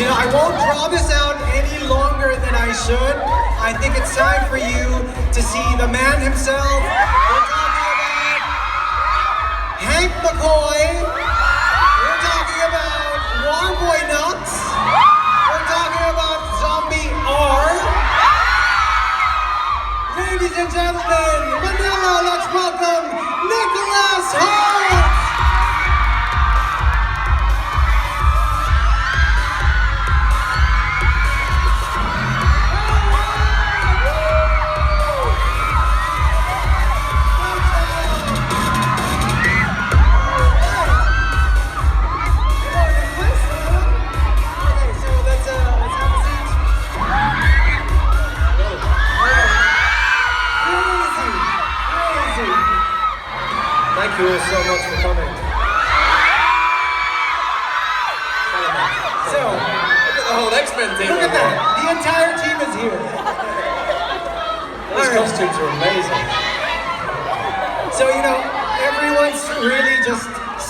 You know, I won't draw this out any longer than I should. I think it's time for you to see the man himself. We're talking about Hank McCoy. We're talking about Warboy Nuts. We're talking about Zombie R. Ladies and gentlemen, Manila, let's welcome Nicholas Hoult! Thank you all so much for coming. So, look at the whole X-Men team. Look at that. The entire team is here. These costumes are amazing. So, you know, everyone's really just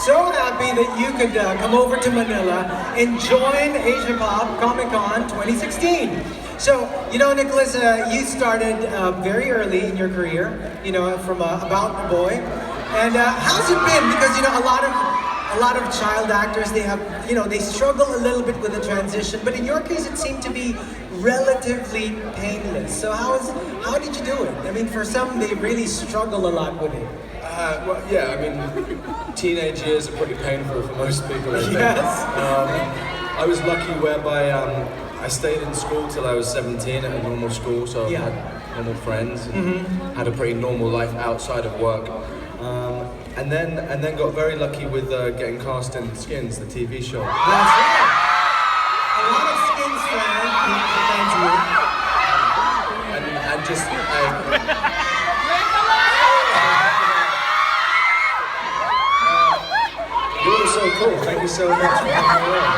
so happy that you could come over to Manila and join Asia Pop Comic Con 2016. So, you know, Nicholas, you started very early in your career, you know, from About a Boy. And how's it been? Because, you know, a lot of child actors, they have, you know, they struggle a little bit with the transition, but in your case it seemed to be relatively painless. So how did you do it? I mean, for some, they really struggle a lot with it. Well, yeah, I mean, teenage years are pretty painful for most people, I think. Yes. I was lucky whereby I stayed in school till I was 17 at a normal school, so I had normal friends, and had a pretty normal life outside of work. And then got very lucky with getting cast in Skins, the TV show. That's it. A lot of Skins fans here. And just you were so cool. Thank you so much for coming along.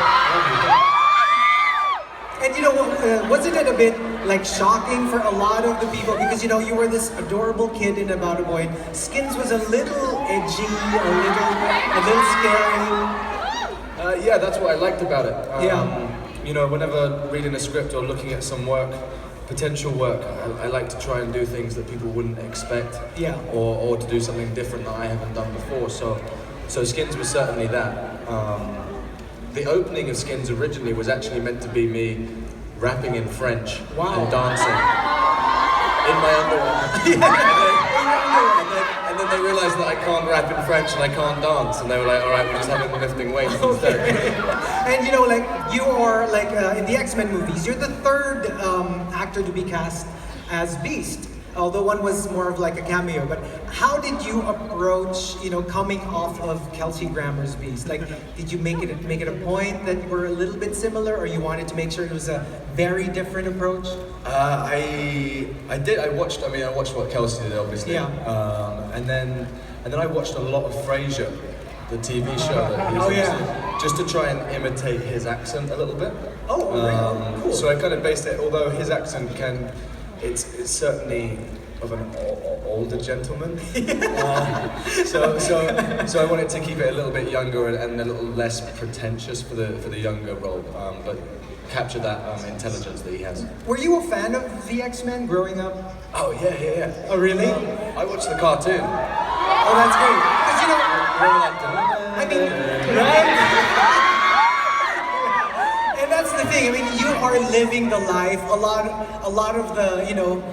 And you know, wasn't it a bit like shocking for a lot of the people, because you know you were this adorable kid in About a Boy. Skins was a little edgy, a little scary. Yeah, that's what I liked about it. You know, whenever reading a script or looking at some work, potential work, I like to try and do things that people wouldn't expect. Yeah. Or to do something different that I haven't done before. So Skins was certainly that. The opening of Skins originally was actually meant to be me rapping in French and dancing in my underwear. and then they realized that I can't rap in French and I can't dance, and they were like, all right, we'll just have him lifting weights instead. And you know, like, you are like in the X-Men movies, you're the third actor to be cast as Beast. Although one was more of like a cameo, but how did you approach, you know, coming off of Kelsey Grammer's Beast? Like, did you make it a point that you were a little bit similar, or you wanted to make sure it was a very different approach? I did. I watched what Kelsey did, obviously. Yeah. And then I watched a lot of Frasier, the TV show that he's just to try and imitate his accent a little bit. Oh, really? Cool. So I kind of based it, although his accent it's certainly of an older gentleman. So I wanted to keep it a little bit younger and a little less pretentious for the younger role, but capture that intelligence that he has. Were you a fan of the X-Men growing up? Oh yeah. Oh really? I watched the cartoon. Oh, that's great. Because you know, I mean, right? And that's the thing. I mean, you are living the life. A lot of the, you know,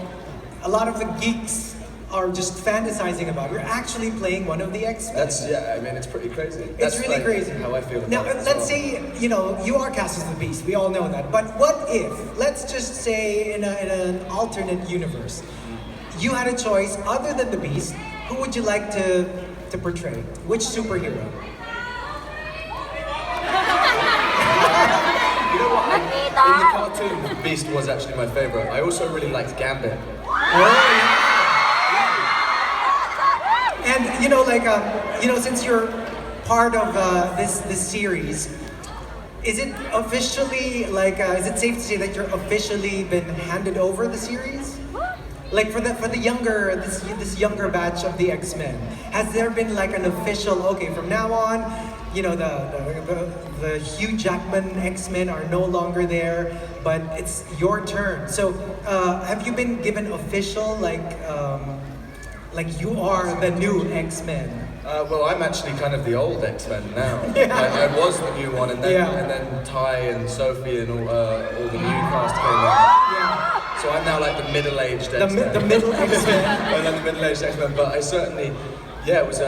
a lot of the geeks are just fantasizing about. You're actually playing one of the X-Men. I mean, it's pretty crazy. It's really like crazy. How I feel about now, it. let's say, you know, you are cast as the Beast. We all know that. But what if, let's just say, in an alternate universe, you had a choice other than the Beast? Who would you like to portray? Which superhero? In the cartoon, Beast was actually my favorite. I also really liked Gambit. And you know, like, you know, since you're part of this series, is it officially like? Is it safe to say that you're officially been handed over the series? Like for the younger this younger batch of the X-Men, has there been like an official? Okay, from now on, you know, the Hugh Jackman X-Men are no longer there, but it's your turn. So, have you been given official, like you are the new X-Men? Well, I'm actually kind of the old X-Men now. Yeah. I was the new one, and then Ty and Sophie and all the new cast came on. Yeah. So I'm now like the middle-aged X-Men. The middle X-Men. I'm like the middle-aged X-Men, but I certainly, it was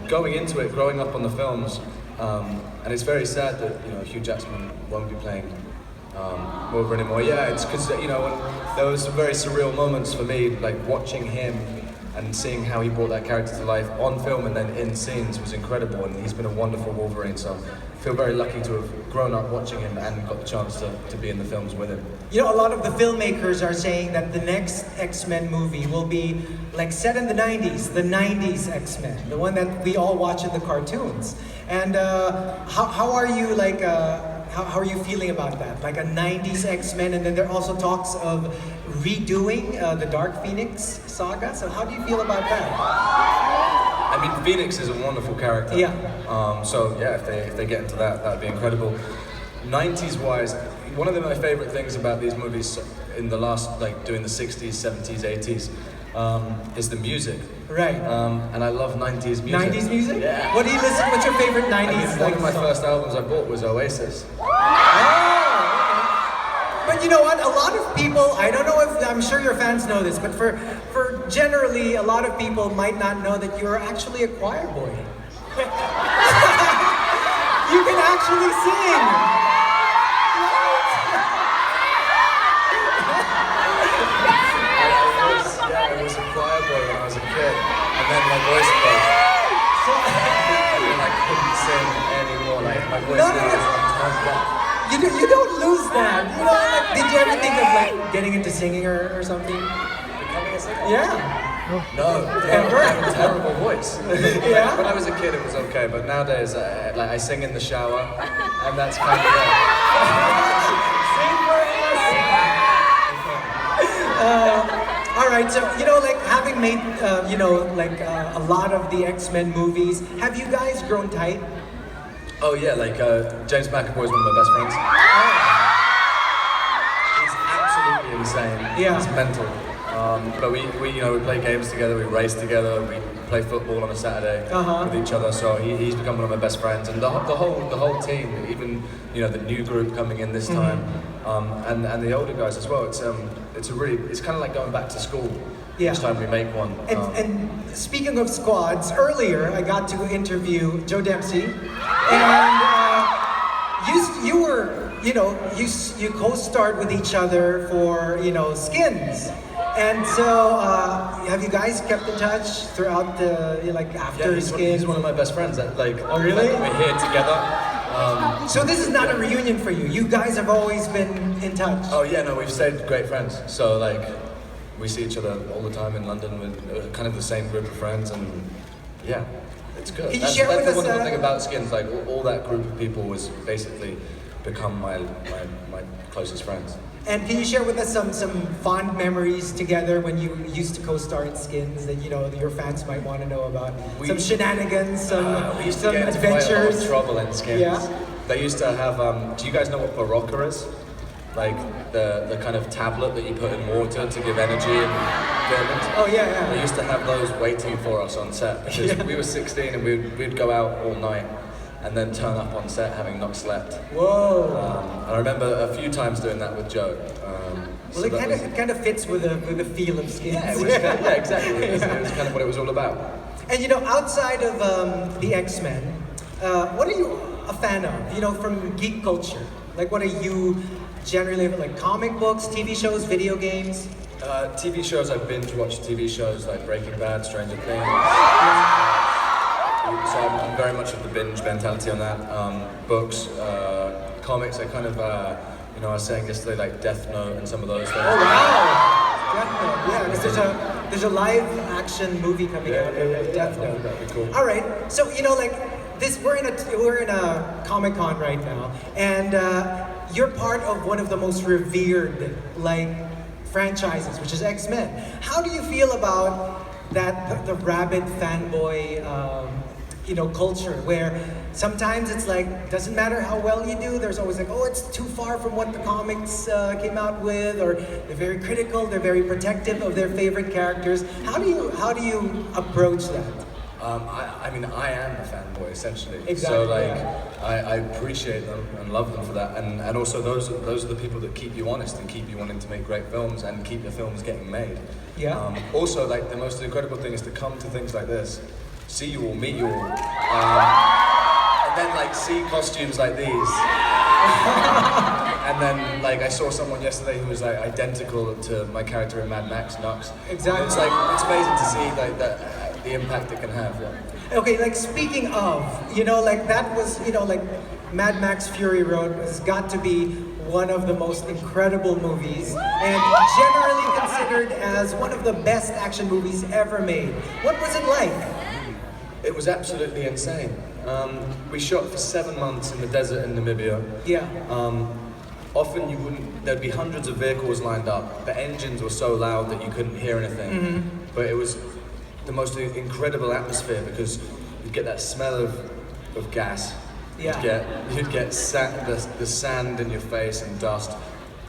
going into it, growing up on the films, and it's very sad that Hugh Jackman won't be playing Wolverine anymore. Yeah, it's because there was some very surreal moments for me, like watching him and seeing how he brought that character to life on film and then in scenes was incredible, and he's been a wonderful Wolverine, so I feel very lucky to have grown up watching him and got the chance to be in the films with him. You know, a lot of the filmmakers are saying that the next X-Men movie will be like set in the 90s, the 90s X-Men, the one that we all watch in the cartoons. And how are you like, how are you feeling about that? Like a 90s X-Men, and then there are also talks of redoing the Dark Phoenix saga. So how do you feel about that? I mean, Phoenix is a wonderful character. Yeah. If they get into that, that'd be incredible. 90s wise, one of my favorite things about these movies in the last, like doing the 60s, 70s, 80s, is the music. Right. And I love 90s music. 90s music? Yeah. What do you listen? What's your favorite 90s? I mean, one of my song? first albums I bought was Oasis. But you know what? A lot of people, I don't know if, I'm sure your fans know this, but for generally, a lot of people might not know that you're actually a choir boy. You can actually sing! I was a choir boy when I was a kid, and then my voice broke. And then I couldn't sing anymore, like my voice was turned off. You don't lose that. You know, like, did you ever think of like getting into singing or something? Becoming a singer? Yeah. No, ever? I have a terrible voice. Yeah? When I was a kid, it was okay, but nowadays, I sing in the shower, and that's kind of it. All right, so like having made a lot of the X-Men movies, have you guys grown tight? Oh yeah, like James McAvoy is one of my best friends. He's absolutely insane. Yeah. He's mental. But we play games together, we race together, we play football on a Saturday with each other. So he's become one of my best friends, and the whole team, even the new group coming in this time, and the older guys as well. It's kind of like going back to school. Yeah. Each time we make one. And speaking of squads, earlier I got to interview Joe Dempsey, and you were, you co-starred with each other for, Skins. And so, have you guys kept in touch throughout the, after Skins? He's one of my best friends. Oh, really? We're here together. So this is not a reunion for you. You guys have always been in touch. Oh yeah, no, we've stayed great friends. So we see each other all the time in London with kind of the same group of friends, and yeah, it's good. Can you share with us? That's the wonderful thing about Skins. Like all that group of people was basically become my closest friends. And can you share with us some fond memories together when you used to co-star in Skins that your fans might want to know about? Some shenanigans, some get into quite a lot of trouble in Skins. Yeah. They used to have. Do you guys know what Barocca is? Like the kind of tablet that you put in water to give energy in films. Oh yeah. They used to have those waiting for us on set because we were 16 and we'd go out all night and then turn up on set having not slept. Whoa! And I remember a few times doing that with Joe. Well, it kind of fits with the feel of Skins. Yeah, exactly. It was kind of what it was all about. And outside of the X-Men, what are you a fan of? From geek culture, like what are you generally like? Comic books, TV shows, video games? TV shows. I binge watch TV shows like Breaking Bad, Stranger Things. So I'm very much of the binge mentality on that. Books, comics. I kind of, I was saying yesterday, like Death Note and some of those things. Oh wow! Death Note, yeah, because there's a live action movie coming out of Death Note. That'd be cool. All right, so we're in a Comic-Con right now, and you're part of one of the most revered franchises, which is X-Men. How do you feel about that the rabid fanboy culture where sometimes it's like, doesn't matter how well you do, there's always like, oh, it's too far from what the comics came out with, or they're very critical, they're very protective of their favorite characters. How do you approach that? I mean, I am a fanboy essentially. Exactly. So like, I appreciate them and love them for that, and also those are the people that keep you honest and keep you wanting to make great films and keep your films getting made. Yeah. Also, like the most incredible thing is to come to things like this, see you all, meet you all, and then like see costumes like these. And then, like, I saw someone yesterday who was like identical to my character in Mad Max, Nux. Exactly. It's like, it's amazing to see like that, the impact it can have. Yeah. Okay, like speaking of, you know, like that was, you know, like Mad Max Fury Road has got to be one of the most incredible movies and generally considered as one of the best action movies ever made. What was it like? It was absolutely insane. We shot for 7 months in the desert in Namibia. Yeah. Often there'd be hundreds of vehicles lined up. The engines were so loud that you couldn't hear anything. Mm-hmm. But it was the most incredible atmosphere because you'd get that smell of gas. Yeah. You'd get the sand in your face and dust.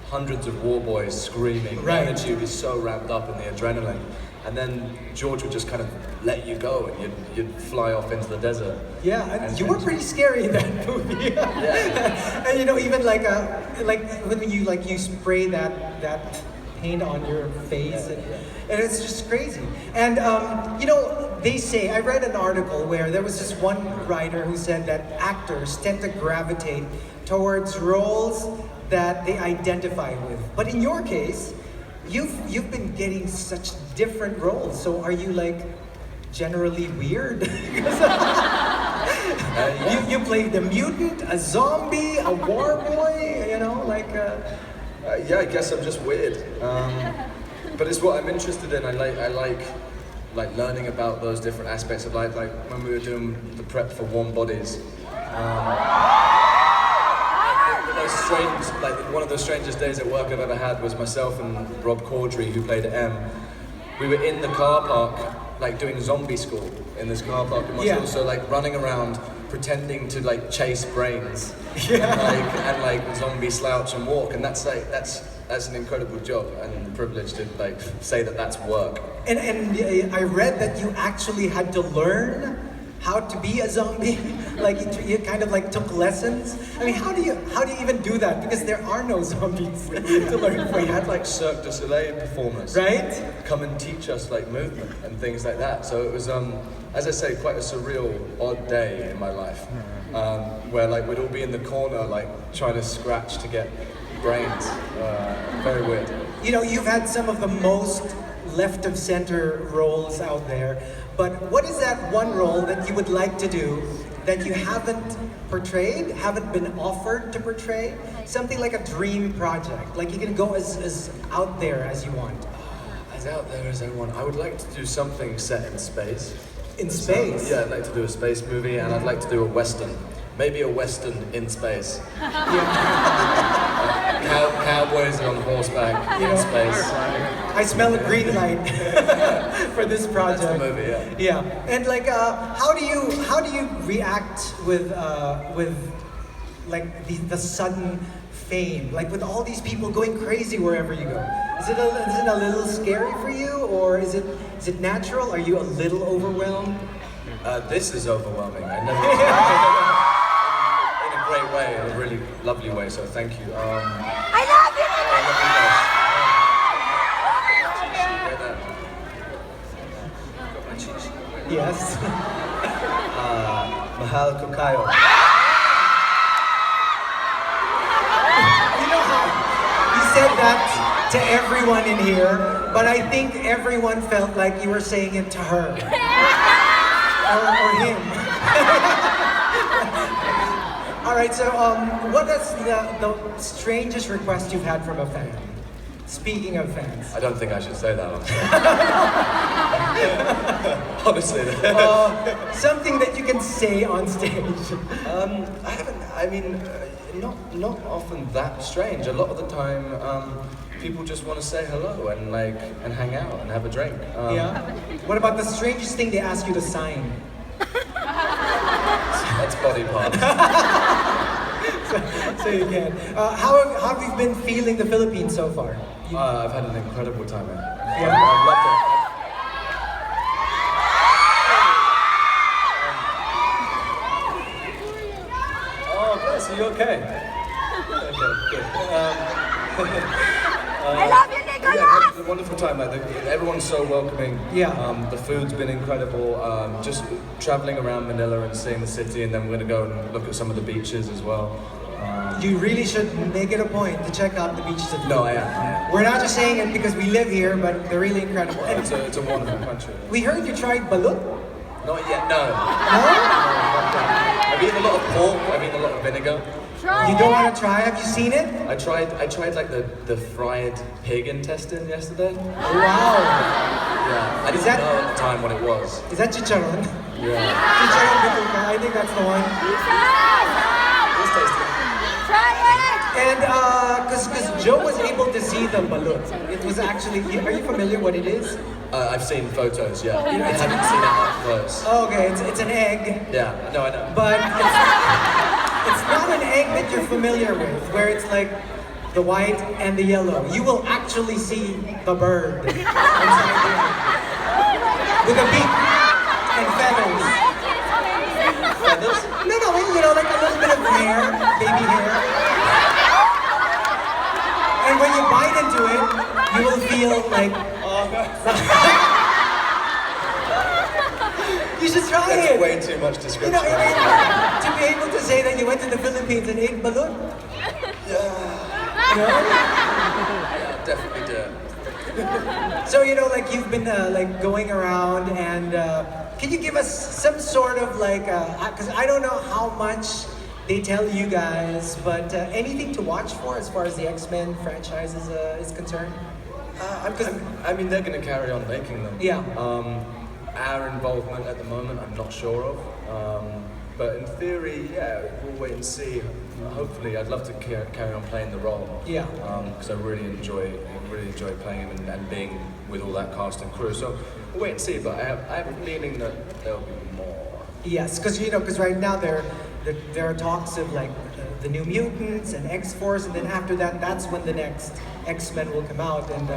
Hundreds of war boys screaming. Right. The energy would be so wrapped up in the adrenaline. And then George would just kind of let you go and you'd fly off into the desert. Yeah, and you were pretty scary in that movie. Yeah. And you know, even like when you spray that paint on your face, and it's just crazy. And you know, they say, I read an article where there was this one writer who said that actors tend to gravitate towards roles that they identify with. But in your case, you've been getting such different roles. So are you like generally weird? You played a mutant, a zombie, a war boy, you know, like. Yeah, I guess I'm just weird. But it's what I'm interested in. I like learning about those different aspects of life. Like when we were doing the prep for Warm Bodies. One of the strangest days at work I've ever had was myself and Rob Corddry, who played M. We were in the car park, like doing zombie school in this car park in Montreal. Yeah. So like running around, pretending to like chase brains, Yeah. and like zombie slouch and walk, and that's an incredible job and a privilege to like say that that's work. And I read that you actually had to learn how to be a zombie. Like you kind of like took lessons. I mean, how do you even do that? Because there are no zombies to learn from. We had like Cirque du Soleil performers, right? Come and teach us like movement and things like that. So it was, as I say, quite a surreal, odd day in my life, where like we'd all be in the corner like trying to scratch to get brains. Very weird. You know, you've had some of the most left of center roles out there, but what is that one role that you would like to do that you haven't portrayed, haven't been offered to portray? Something like a dream project, like you can go as out there as you want. As out there as I want. I would like to do something set in space. In space? Yeah, I'd like to do a space movie, and I'd like to do a western. Maybe a western in space. Cowboys on horseback in space. I smell a green light for this project. That's the movie, yeah. Yeah, and like, how do you react with like the sudden fame, like with all these people going crazy wherever you go? Is it a little scary for you, or is it natural? Are you a little overwhelmed? This is overwhelming. I never. In a great way, in a really lovely way. So thank you. I love you. Yes. Mahal ko kayo. You know how you said that to everyone in here, but I think everyone felt like you were saying it to her or him. All right, so what is the strangest request you've had from a fan? Speaking of fans. I don't think I should say that on stage. Honestly. Something that you can say on stage. I haven't, I mean, not often that strange. A lot of the time, people just want to say hello and hang out and have a drink. Yeah. What about the strangest thing they ask you to sign? its body parts. So you can. How have you been feeling the Philippines so far? I've had an incredible time here. Yeah. I've loved it. Oh, bless, are you okay? Okay, good. I love you, Nicholas! Yeah, it's a wonderful time. Like, everyone's so welcoming. Yeah. The food's been incredible. Just traveling around Manila and seeing the city, and then we're gonna go and look at some of the beaches as well. You really should make it a point to check out the beaches of No, Hoult. I am. We're not just saying it because we live here, but they're really incredible. And It's a wonderful country. we heard you tried balut. Not yet, no. No? I've eaten a lot of pork. I've eaten a lot of vinegar. You don't want to try? Have you seen it? I tried like the fried pig intestine yesterday. Wow. Yeah, I didn't that- know at the time what it was. Is that chicharon? Yeah, Chicharon bituka. I think that's the one. it's tasty. Try it! And because Joe was able to see the balut. It was actually, are you familiar what it is? I've seen photos. Yeah, I haven't seen it up close. Okay, it's an egg. Yeah, no, I know. But it's not an egg that you're familiar with, where it's like the white and the yellow. You will actually see the bird inside the egg. With a beak and feathers. Feathers? No, you know, like a little bit of hair, baby hair. And when you bite into it, you will feel like... You should try That's it. way too much You description. know, to be able to say that you went to the Philippines and ate balut. Yeah, You know? yeah, definitely do it. So, you know, like you've been like going around and can you give us some sort of like, because I don't know how much they tell you guys, but anything to watch for as far as the X-Men franchise is concerned? I mean, they're going to carry on making them. Yeah. Our involvement at the moment, I'm not sure of. But in theory, yeah, we'll wait and see. Hopefully, I'd love to carry on playing the role. Yeah. Because I really enjoy playing him and being with all that cast and crew. So we'll wait and see. But I have a feeling that there'll be more. Yes, because right now there are talks of like the New Mutants and X-Force, and then after that, that's when the next X-Men will come out, and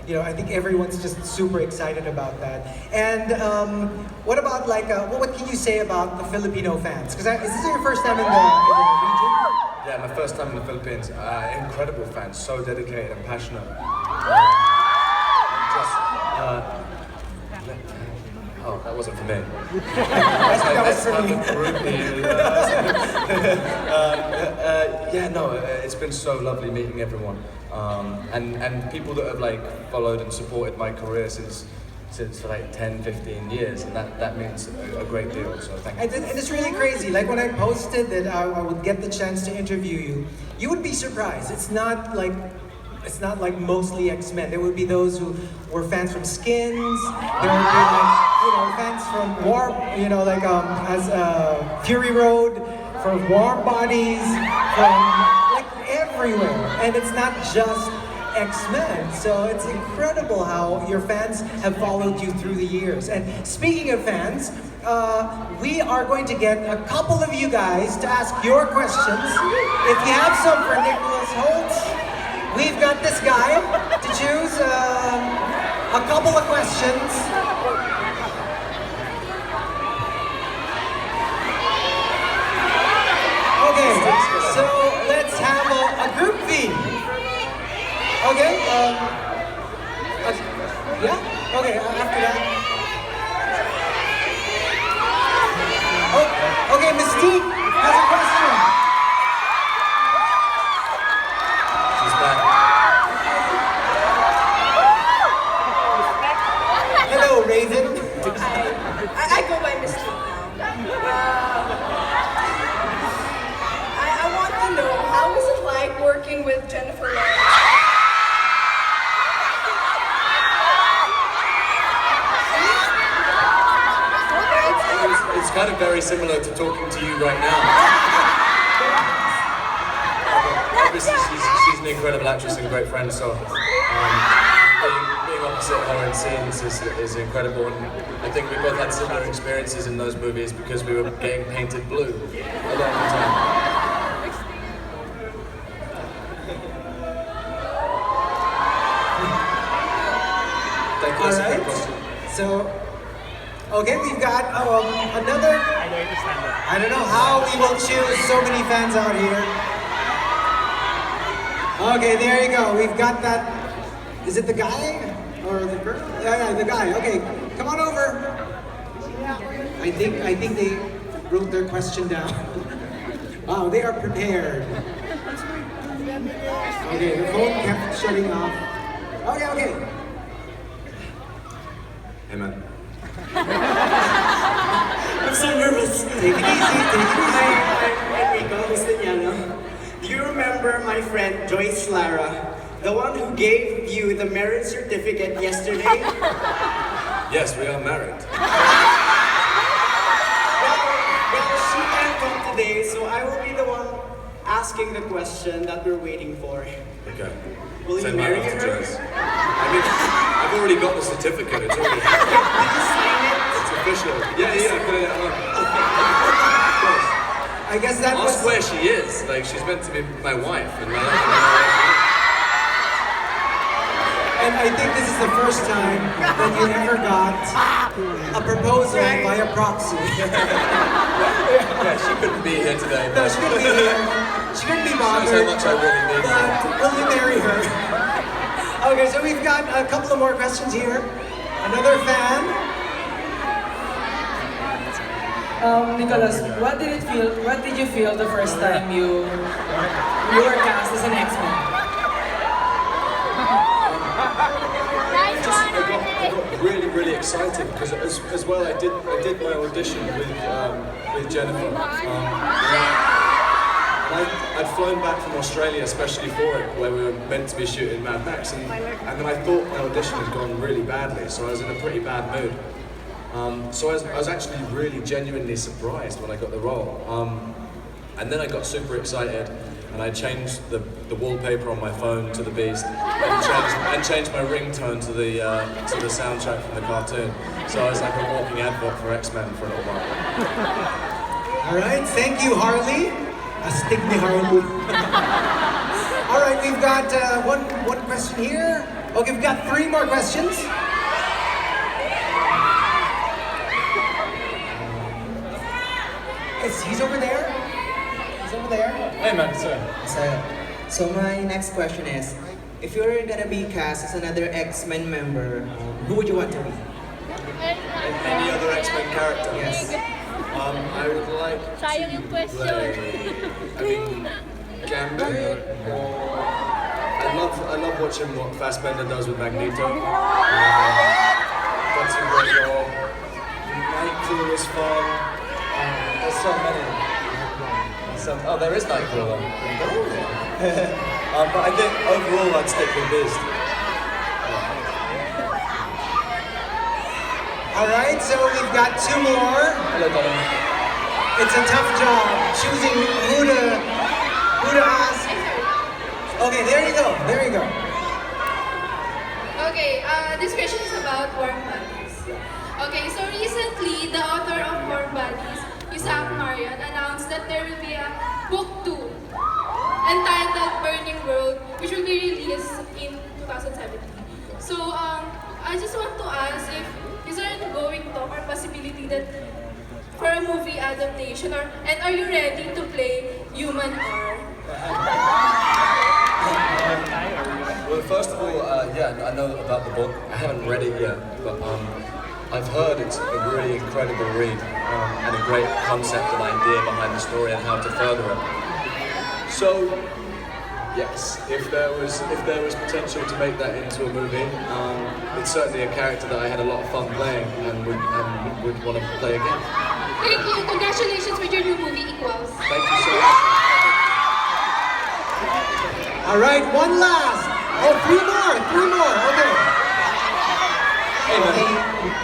you know, I think everyone's just super excited about that. And what about like, what can you say about the Filipino fans? Because is this your first time in the region? Yeah, my first time in the Philippines. Incredible fans, so dedicated and passionate. Oh, that wasn't for me. That was for me. Yeah, no, it's been so lovely meeting everyone, and people that have like followed and supported my career since like 10, 15 years, and that means a great deal. So thank you. And it's really crazy. Like when I posted that I would get the chance to interview you, you would be surprised. It's not like mostly X-Men. There would be those who were fans from Skins. There would be like, you know, fans from Warp, you know, like as Fury Road, from Warm Bodies, from like everywhere. And it's not just X-Men. So it's incredible how your fans have followed you through the years. And speaking of fans, we are going to get a couple of you guys to ask your questions. If you have some for Nicholas Hoult, we've got this guy to choose a couple of questions. Okay, so let's have a group theme. Okay, yeah, okay, after that. Oh, okay, Mystique has a question. She's back. Hello, Raven. I go by Mystique now. I want to know, how is it like working with Jennifer Lawrence? It's kind of very similar to talking to you right now. Obviously, she's an incredible actress and a great friend, so being opposite her in scenes is incredible, and I think we both had similar experiences in those movies because we were getting painted blue a lot of the time. Thank you. All right. So, okay, we've got another. I don't know how we will choose so many fans out here. Okay, there you go. We've got that. Is it the guy or the girl? Yeah, the guy. Okay, come on over. I think they wrote their question down. Wow, they are prepared. Okay, the phone kept shutting off. Okay. Hey man. I'm so nervous. Take it easy. I'm Enrico Castellano. Do you remember my friend Joyce Lara, the one who gave you the marriage certificate yesterday? Yes, we are married. Well, she can't come today, so I will be the one asking the question that we're waiting for. Okay. Will you Send my marry love to her? Joyce. I mean, I've already got the certificate. It's already Did you sign it? it's official. Yeah, I put it at home. Of course. I guess that was. Ask where she is. Like, she's meant to be my wife, and And I think this is the first time that you ever got a proposal via proxy. yeah, she couldn't be here today. No, she couldn't be here. She couldn't be Shows bothered. how much I really need her. But will you marry her? Okay, so we've got a couple of more questions here. Another fan. Nicholas, what did you feel the first time you were cast as an X-Men? Nice one, I got really excited because as well I did my audition with Jennifer. I'd flown back from Australia especially for it, where we were meant to be shooting Mad Max, and then I thought my audition had gone really badly, so I was in a pretty bad mood. So I was actually really genuinely surprised when I got the role. And then I got super excited, and I changed the wallpaper on my phone to the Beast, and changed my ringtone to the soundtrack from the cartoon. So I was like a walking advert for X-Men for a little while. All right, thank you, Harley. Astig ni Harley. All right, we've got one question here. Okay, we've got 3 more questions. He's over there. He's over there. Hey man, sir. So my next question is, if you're gonna be cast as another X-Men member, who would you want to be? Any other X-Men character? Yes. I would like Sayang yung question. Gambit, or I love watching what Fassbender does with Magneto. That's a great role. Nightcrawler was fun. There's so many. There is Nightcrawler. But I think overall I'd stick with Beast. All right, so we've got 2 more. Hello, darling. It's a tough job choosing who to ask. Okay, there you go. Okay, this question is about Warm Bodies. Okay, so recently, the author of Warm Bodies, Isaac Marion, announced that there will be a book 2 entitled Burning World, which will be released in 2017. So, I just want to ask if is there an ongoing talk or possibility that for a movie adaptation, and are you ready to play Human R? Well, first of all, I know about the book. I haven't read it yet, but I've heard it's a really incredible read and a great concept and idea behind the story and how to further it. So, yes, if there was potential to make that into a movie, it's certainly a character that I had a lot of fun playing and would want to play again. Thank you. Congratulations with your new movie, Equals. Thank you so much. All right, one last. Oh, 3 more. Okay. Okay,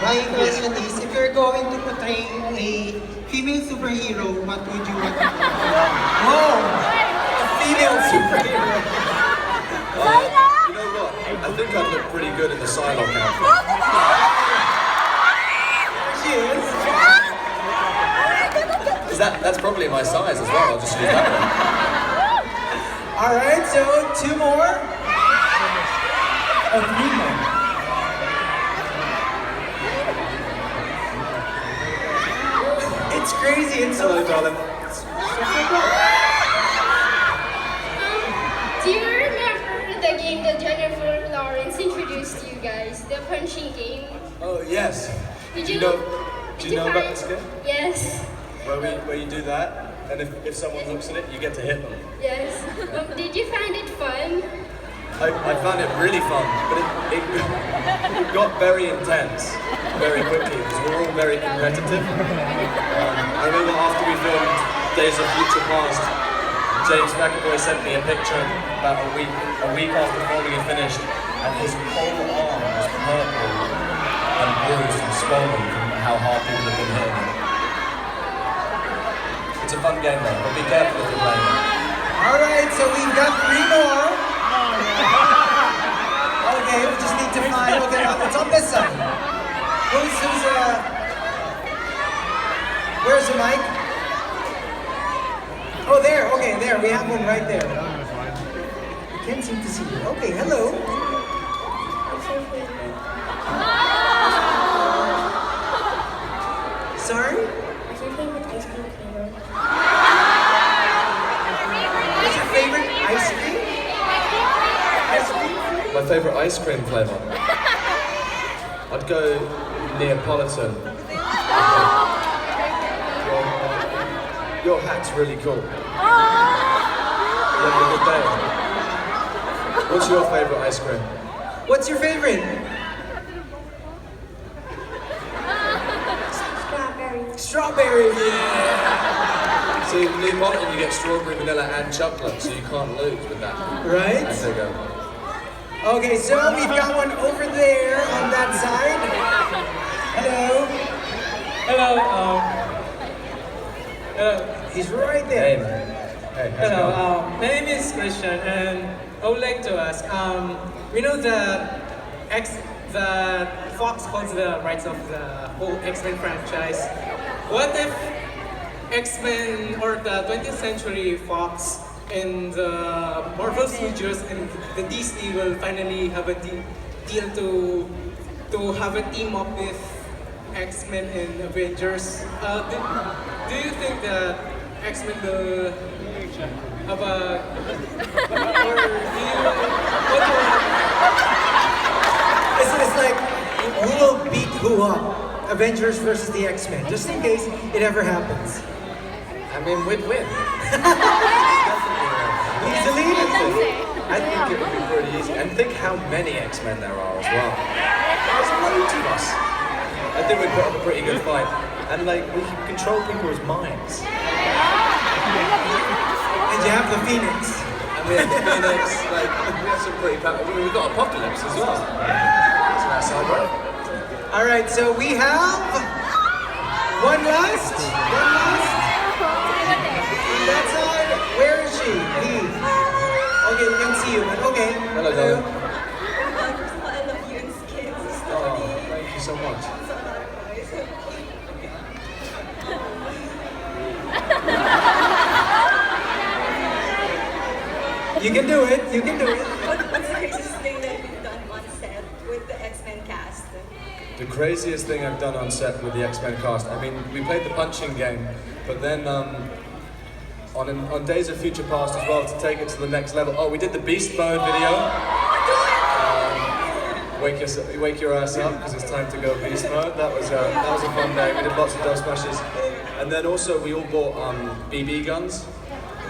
my question is, if you're going to portray a female superhero, what would you want to do? Whoa, a female superhero. You know what? I think I'd look pretty good in the Psylocke outfit. She is. That's probably my size as well. I'll just use that one. All right, so 2 more. Oh, 3 more. It's crazy. It's so Hello, darling. Do you remember the game that Jennifer Lawrence introduced to you guys? The punching game? Oh yes. Did Do you you know? did Do you you know about find- this game? Yes. Where you do that, and if someone looks at it, you get to hit them. Yes. Did you find it fun? I found it really fun, but it got very intense very quickly because we're all very competitive. I remember after we filmed Days of Future Past, James McAvoy sent me a picture about a week after filming it finished, and his whole arm was purple and bruised and swollen from how hard people have been hitting him. It's a fun game though, but be careful if you're playing it. All right, so we've got 3 more. Okay, we just need to find. Okay, it's on this side. Where's the mic? Oh, there. Okay, there. We have one right there. I can't seem to see you. Okay, hello. Sorry? What's your favorite ice cream flavor? What's your favorite ice cream? Ice cream? My favourite ice cream flavour? I'd go Neapolitan. Your hat's really cool. You having a good day? What's your favourite ice cream? What's your favorite? Strawberry. Strawberry. Yeah. See, Neapolitan you get strawberry, vanilla and chocolate, so you can't lose with that. Right? There you go. Okay, so we've got one over there on that side. Hello. Hello. Hello. He's right Hey, there. man. Hey, how's it Hello. going? My name is Christian, and I would like to ask. We know that Fox holds the rights of the whole X-Men franchise. What if X-Men or the 20th Century Fox and the Marvel Studios and the Disney will finally have a deal to have a team up with X-Men and Avengers? Do you think that X-Men will have a or do you what It's like, who will beat who up? Avengers versus the X-Men, just in case it ever happens. I mean, we'd win. Easily? I think it would be pretty easy. And think how many X-Men there are as well. There's loads of us. I think we'd put up a pretty good fight. And like, we can control people's minds. And you have the Phoenix. And we have the Phoenix, like, we have some pretty powerful. We've got Apocalypse as well. So that's our way. All right, so we have one last. On that side, where is she? He. Okay, we can see you, but okay. Hello, darling. First of all, I love you and Skins. Oh, thank you so much. You can do it. You can do it. What's the craziest thing that you've done on set with the X-Men cast? The craziest thing I've done on set with the X-Men cast, I mean, we played the punching game, but then on Days of Future Past as well, to take it to the next level. Oh, we did the Beast Mode video. Wake your ass up, because it's time to go Beast Mode. That was a fun day. We did lots of dub smashes. And then also we all bought BB guns.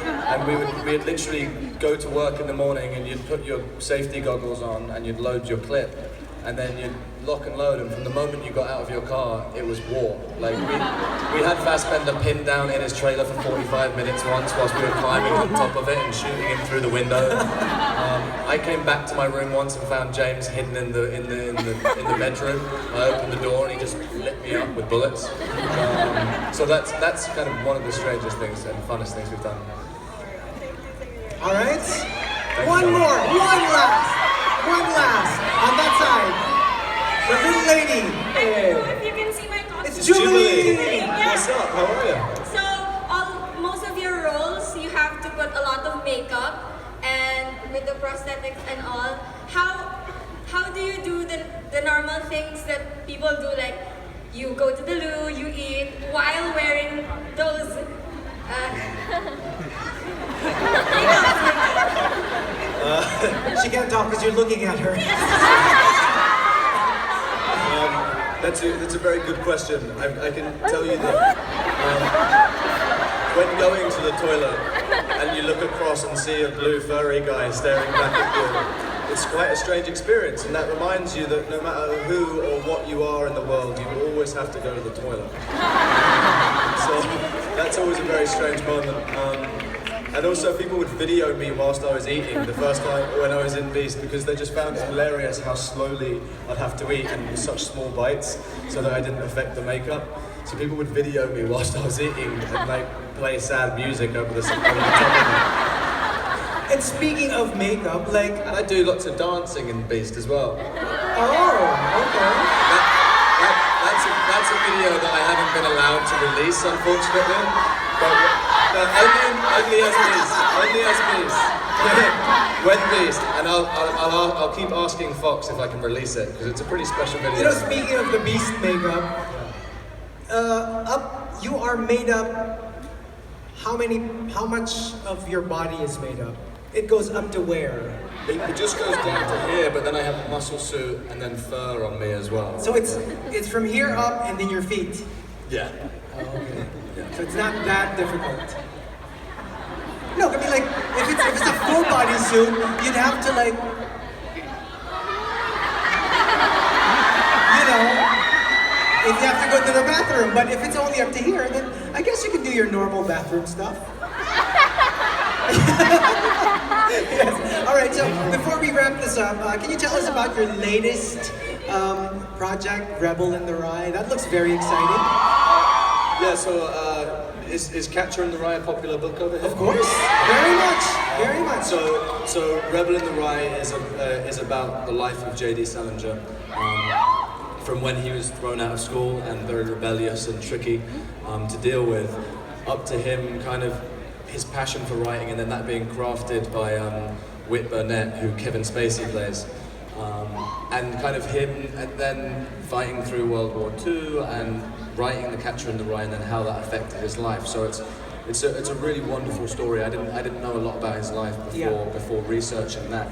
And we'd literally go to work in the morning and you'd put your safety goggles on and you'd load your clip. And then you'd lock and load, and from the moment you got out of your car, it was war. Like, we had Fassbender pinned down in his trailer for 45 minutes once whilst we were climbing on top of it and shooting him through the window. I came back to my room once and found James hidden in the bedroom. I opened the door and he just lit me up with bullets. So that's kind of one of the strangest things and funnest things we've done. All right. One more. One last. one last, on that side. The little lady. If you can see my costume. It's Jubilee. Yeah. What's up? How are you? So, most of your roles, you have to put a lot of makeup and with the prosthetics and all. How do you do the normal things that people do, like you go to the loo, you eat, while wearing those She can't talk because you're looking at her. That's a very good question. I can tell you that when going to the toilet and you look across and see a blue furry guy staring back at you, it's quite a strange experience, and that reminds you that no matter who or what you are in the world, you always have to go to the toilet. So that's always a very strange moment. And also people would video me whilst I was eating the first time when I was in Beast, because they just found it hilarious how slowly I'd have to eat in such small bites so that I didn't affect the makeup. So people would video me whilst I was eating and like play sad music over the top of it. And speaking of makeup, like... And I do lots of dancing in Beast as well. Oh, okay. That's a video that I haven't been allowed to release, unfortunately. But only as Beast. Only as Beast. When Beast. And I'll keep asking Fox if I can release it, because it's a pretty special video. You know, speaking of the Beast makeup, you are made up... How much of your body is made up? It goes up to where? It just goes down to here, but then I have a muscle suit and then fur on me as well. So it's from here up and then your feet. Yeah. Oh, okay. Yeah. So it's not that difficult. No, I mean like if it's a full body suit, you'd have to like, you know, if you have to go to the bathroom. But if it's only up to here, then I guess you can do your normal bathroom stuff. Yes. All right, so before we wrap this up, can you tell us about your latest project, Rebel in the Rye? That looks very exciting. Yeah, so is Catcher in the Rye a popular book over here? Of course, very much, very much. So Rebel in the Rye is about the life of J.D. Salinger, from when he was thrown out of school and very rebellious and tricky to deal with, up to him kind of his passion for writing, and then that being crafted by Whit Burnett, who Kevin Spacey plays, and kind of him, and then fighting through World War II and writing The Catcher in the Rye, and then how that affected his life. So it's a really wonderful story. I didn't know a lot about his life before researching that,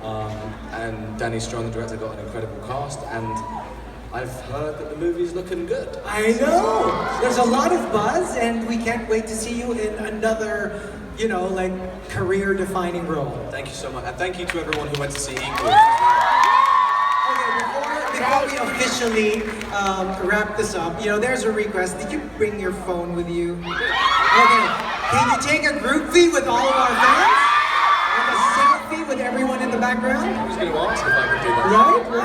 and Danny Strong, the director, got an incredible cast, and I've heard that the movie's looking good. I know! There's a lot of buzz, and we can't wait to see you in another, you know, like, career-defining role. Thank you so much, and thank you to everyone who went to see Equal. Okay, before we officially wrap this up, you know, there's a request. Did you bring your phone with you? Okay, can you take a group feed with all of our fans?